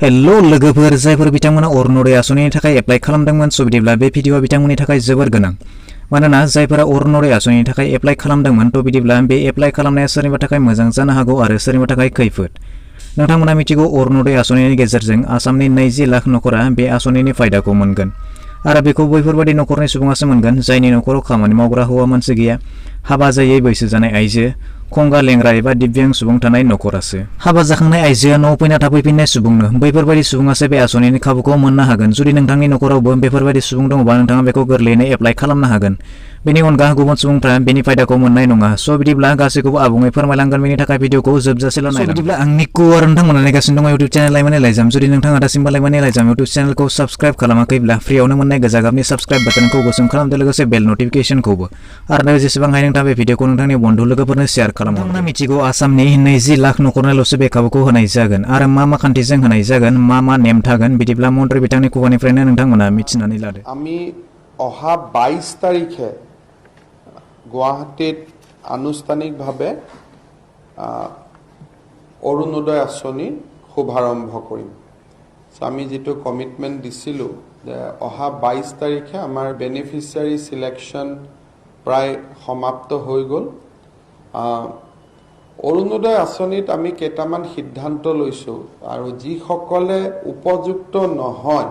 hello लोगोफोर जायफोर बिथांमोना अरुणोदय आस'निनि थाखाय एप्लाइ खालामदोंमोन स' बिदिब्ला बे भिडिअआ बिथांमोननि थाखाय जोबोर गोनां मानोना जायफोरा अरुणोदय आस'निनि थाखाय एप्लाइ खालामदोंमोन थ' बिदिब्ला बे एप्लाइ खालामनाया सोरनिबा थाखाय मोजां जानो हागौ आरो सोरनिबा थाखाय खैफोद नोंथांमोना मिथिगौ अरुणोदय आस'निनि गेजेरजों आसामनि 20 लाख नखरा बे आस'निनि फायदाखौ मोनगोन आरो बेखौ बैफोरबायदि नखरनि सुबुङासो मोनगोन जायनि नखराव खामानि मावग्रा हौवा मानसि गैया हाबा जायै बैसो जानाय आइजो खंगा लेंग्रा एबा दिव्यांग सुबुं थानाय नखरासो हाबा जाखांनाय आइजोआ न'आव फैना थाफैफिननाय सुबुंनो बैफोरबायदि सुबुङासो बे आस'निनि खाबुखौ मोननो हागोन जुदि नोंथांनि नखरावबो बेफोरबायदि सुबुं दङबा नोंथाङा बेखौ गोरलैयैनो एप्लाइ खालामनो हागोन बेनि अनगा गुबुन सुबुंफ्रा बेनि फायदाखौ मोननाय नङा स' बिदिब्ला गासैखौबो आबुङै फोरमायलांगोन बेनि थाखाय भिडिअखौ जोबजासेल' नाय बिदिब्ला आंनि आरो नोंथांमोना नायगासिनो दङ इउटिउब चेनेल लाइमोन लाइजाम जुदि नोंथाङा दासिमबो लाइमोन लाइजाम इउटिउब चेनेलखौ साबस्क्राइब खालामाखैब्ला फ्रियावनो मोननाय गोजा गाबनि साबस्क्राइब बाटनखौ गोसोम खालामदो लोगोसे बेल नटिफिकेशनखौबो आरो जेसेबां हायो नोंथाङा बे भिडिअखौ नोंथांनि बन्धु लोगोफोरनो शेयार खालामो नोंथांमोना मिथिगौ आसामनि 20 लाख नखरनोल'सो बे खाबुखौ होनाय जागोन आरो मा खान्थिजों होनाय जागोन मा नेम थागोन बिदिब्ला मन्त्रि बिथांनि खुगानिफ्रायनो नोंथांमोना मिथिनानै लादो আমি অহা 22 তাৰিখে গুৱাহাটীত আনুষ্ঠানিকভাৱে অৰুণোদয় আঁচনি শুভাৰম্ভ কৰিম আমি যেটো কমিটমেন্ট দিছিলো যে অহা 22 তাৰিখে আমাৰ বেনিফিচিয়াৰী সিলেকশন প্ৰায় সমাপ্ত হৈ গল অৰুণোদয় আঁচনিত আমি কেইটামান সিদ্ধান্ত লৈছো আৰু যিসকলে উপযুক্ত নহয়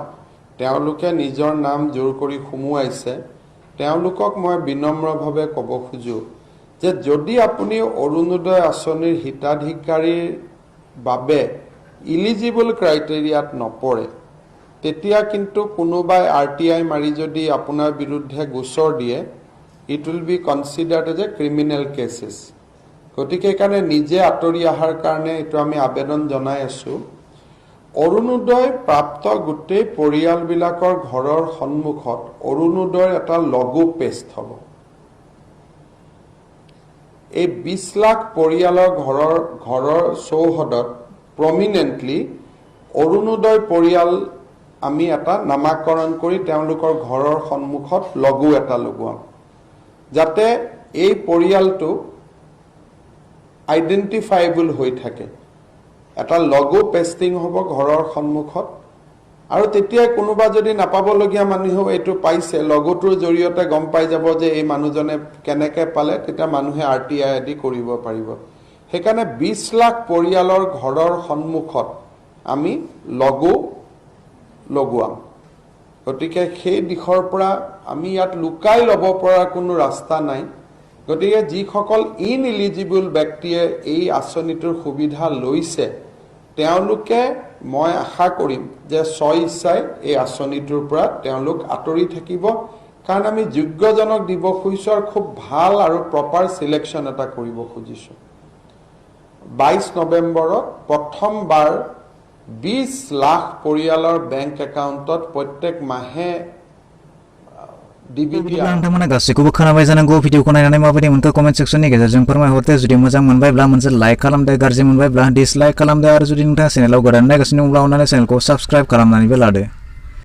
তেওঁলোকে নিজৰ নাম জোৰ কৰি খুমুৱাইছে তেওঁলোকক মই বিনম্ৰভাৱে ক'ব খুজো যে যদি আপুনি অৰুণোদয় আঁচনিৰ হিতাধিকাৰীৰ বাবে ইলিজিবল ক্ৰাইটেৰিয়াত নপৰে তেতিয়া কিন্তু কোনোবাই আৰটিআই মাৰি যদি আপোনাৰ বিৰুদ্ধে গোচৰ দিয়ে it will be considered as a criminal cases গতিকে কাৰণে নিজে আতৰি অহাৰ কাৰণে এটো আমি আবেদন জনাই আছো অৰুণোদয় প্ৰাপ্ত গুটেই পৰিয়ালবিলাকৰ ঘৰৰ সন্মুখত অৰুণোদয়ৰ এটা লগো পেষ্ট হ'ব এই 20 লাখ পৰিয়ালৰ ঘৰৰ চৌহদত প্ৰমিনেন্টলি অৰুণোদয় পৰিয়াল আমি এটা নামাকৰণ কৰি তেওঁলোকৰ ঘৰৰ সন্মুখত লগো এটা লগোৱাম যাতে এই পৰিয়ালটো আইডেন্টিফাইবল হৈ থাকে এটা লগো পেস্টিং হ'ব ঘৰৰ সন্মুখত আৰু তেতিয়া কোনোবা যদি নাপাবলগীয়া মানুহ এটো পাইছে লগোটোৰ জৰিয়তে গম পাই যাব যে এই মানুহজনে কেনেকৈ পালে তেতিয়া মানুহে আৰটিআই আদি কৰিব পাৰিব হেকানে 20 লাখ পৰিয়ালৰ ঘৰৰ সন্মুখত আমি লগো লগোৱাম গতিকে সেই দিশৰ পৰা আমি ইয়াত লুকাই ল'ব পৰা কোনো ৰাস্তা নাই গতিকে যিসকল ইনএলিজিবল ব্যক্তিয়ে এই আঁচনিটোৰ সুবিধা লৈছে তেওঁলোকে মই আশা কৰিম যে ইচ্ছাই এই আঁচনিটোৰ পৰা তেওঁলোক আতৰি থাকিব কাৰণ আমি যোগ্যজনক দিব খুজিছো আৰু খুব ভাল আৰু প্ৰপাৰ সিলেকশন এটা কৰিব খুজিছো 22 নৱেম্বৰত প্ৰথমবাৰ 20 লাখ পৰিয়ালৰ বেংক একাউণ্টত প্ৰত্যেক মাহে नोंथांमोना गासैखौबो खोनाबाय जानांगौ भिडिअखौ नायनानै माबायदि मोनखो कमेन्ट सेक्सननि गेजेरजों फोरमायहरदो जुदि मोजां मोनबायब्ला मोनसे लाइक खालामदो गाज्रि मोनबायब्ला डिसलाइक खालामदो आरो जुदि नोंथाङा चेनेलाव गोदान नायगासिनो दंब्ला अन्नानै चेनेलखौ साबस्क्राइब खालामनानैबो लादो